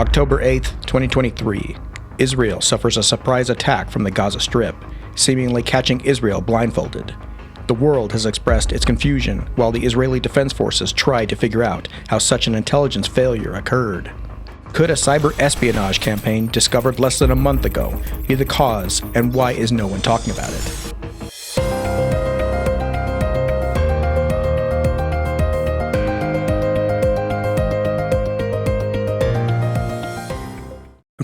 October 8, 2023. Israel suffers a surprise attack from the Gaza Strip, seemingly catching Israel blindfolded. The world has expressed its confusion while the Israeli Defense Forces try to figure out how such an intelligence failure occurred. Could a cyber espionage campaign discovered less than a month ago be the cause, and why is no one talking about it?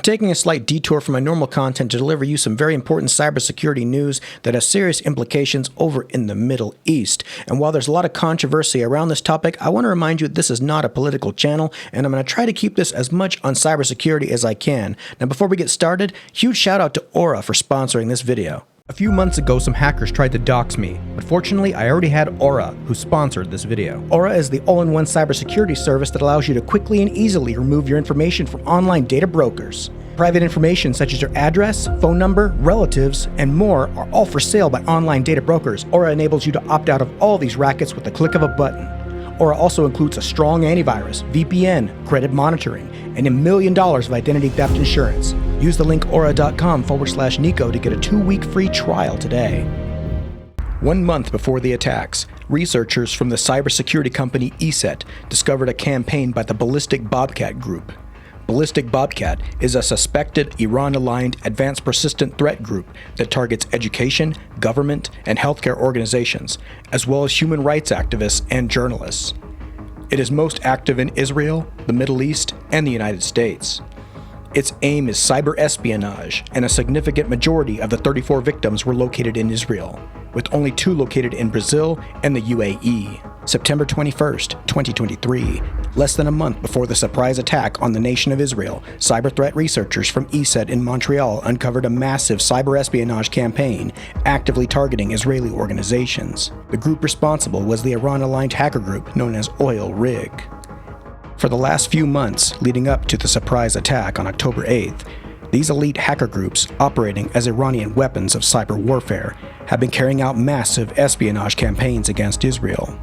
Taking a slight detour from my normal content to deliver you some very important cybersecurity news that has serious implications over in the Middle East. And while there's a lot of controversy around this topic, I want to remind you that this is not a political channel, and I'm going to try to keep this as much on cybersecurity as I can. Now, before we get started, huge shout out to Aura for sponsoring this video. A few months ago, some hackers tried to dox me, but fortunately, I already had Aura, who sponsored this video. Aura is the all-in-one cybersecurity service that allows you to quickly and easily remove your information from online data brokers. Private information such as your address, phone number, relatives, and more are all for sale by online data brokers. Aura enables you to opt out of all these rackets with the click of a button. Aura also includes a strong antivirus, VPN, credit monitoring, and $1 million of identity theft insurance. Use the link aura.com/Nico to get a 2-week free trial today. 1 month before the attacks, researchers from the cybersecurity company ESET discovered a campaign by the Ballistic Bobcat group. Ballistic Bobcat is a suspected Iran-aligned advanced persistent threat group that targets education, government, and healthcare organizations, as well as human rights activists and journalists. It is most active in Israel, the Middle East, and the United States. Its aim is cyber espionage, and a significant majority of the 34 victims were located in Israel, with only 2 located in Brazil and the UAE. September 21st, 2023, less than a month before the surprise attack on the nation of Israel, cyber threat researchers from ESET in Montreal uncovered a massive cyber espionage campaign actively targeting Israeli organizations. The group responsible was the Iran-aligned hacker group known as OilRig. For the last few months leading up to the surprise attack on October 8th, these elite hacker groups, operating as Iranian weapons of cyber warfare, have been carrying out massive espionage campaigns against Israel.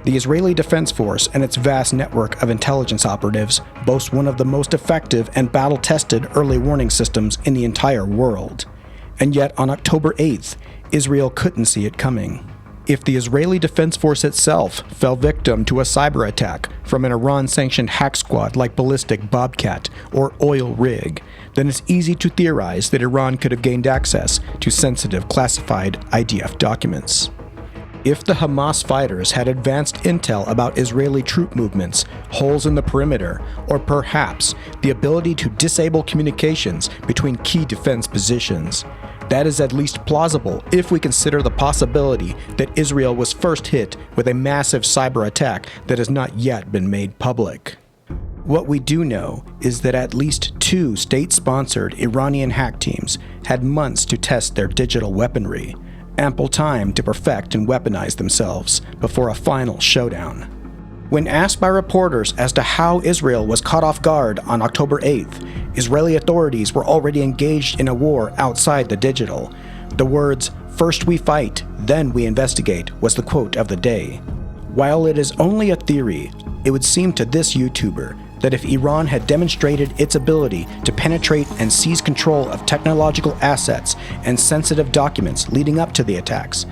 The Israeli Defense Force and its vast network of intelligence operatives boast one of the most effective and battle-tested early warning systems in the entire world. And yet, on October 8th, Israel couldn't see it coming. If the Israeli Defense Force itself fell victim to a cyber attack from an Iran-sanctioned hack squad like Ballistic Bobcat or OilRig, then it's easy to theorize that Iran could have gained access to sensitive classified IDF documents. If the Hamas fighters had advanced intel about Israeli troop movements, holes in the perimeter, or perhaps the ability to disable communications between key defense positions, that is at least plausible if we consider the possibility that Israel was first hit with a massive cyber attack that has not yet been made public. What we do know is that at least 2 state-sponsored Iranian hack teams had months to test their digital weaponry, ample time to perfect and weaponize themselves before a final showdown. When asked by reporters as to how Israel was caught off guard on October 8th, Israeli authorities were already engaged in a war outside the digital. The words, "First we fight, then we investigate," was the quote of the day. While it is only a theory, it would seem to this YouTuber that if Iran had demonstrated its ability to penetrate and seize control of technological assets and sensitive documents leading up to the attacks,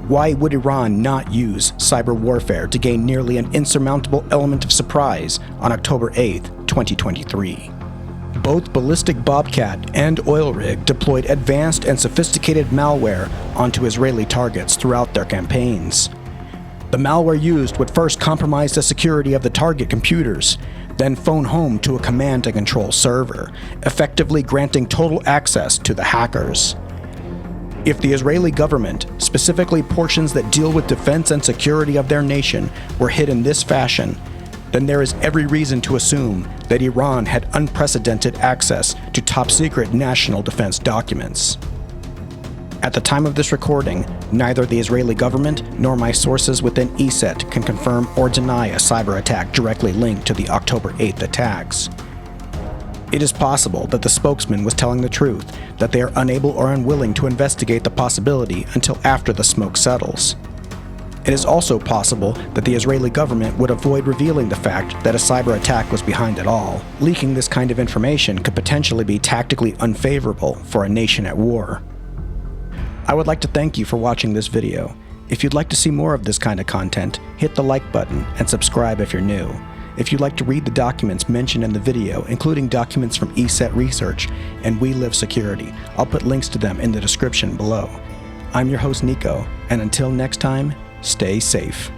why would Iran not use cyber warfare to gain nearly an insurmountable element of surprise on October 8th, 2023? Both Ballistic Bobcat and OilRig deployed advanced and sophisticated malware onto Israeli targets throughout their campaigns. The malware used would first compromise the security of the target computers, then phone home to a command and control server, effectively granting total access to the hackers. If the Israeli government, specifically portions that deal with defense and security of their nation, were hit in this fashion, then there is every reason to assume that Iran had unprecedented access to top-secret national defense documents. At the time of this recording, neither the Israeli government nor my sources within ESET can confirm or deny a cyber attack directly linked to the October 8th attacks. It is possible that the spokesman was telling the truth, that they are unable or unwilling to investigate the possibility until after the smoke settles. It is also possible that the Israeli government would avoid revealing the fact that a cyber attack was behind it all. Leaking this kind of information could potentially be tactically unfavorable for a nation at war. I would like to thank you for watching this video. If you'd like to see more of this kind of content, hit the like button and subscribe if you're new. If you'd like to read the documents mentioned in the video, including documents from ESET Research and We Live Security, I'll put links to them in the description below. I'm your host Nico, and until next time, stay safe.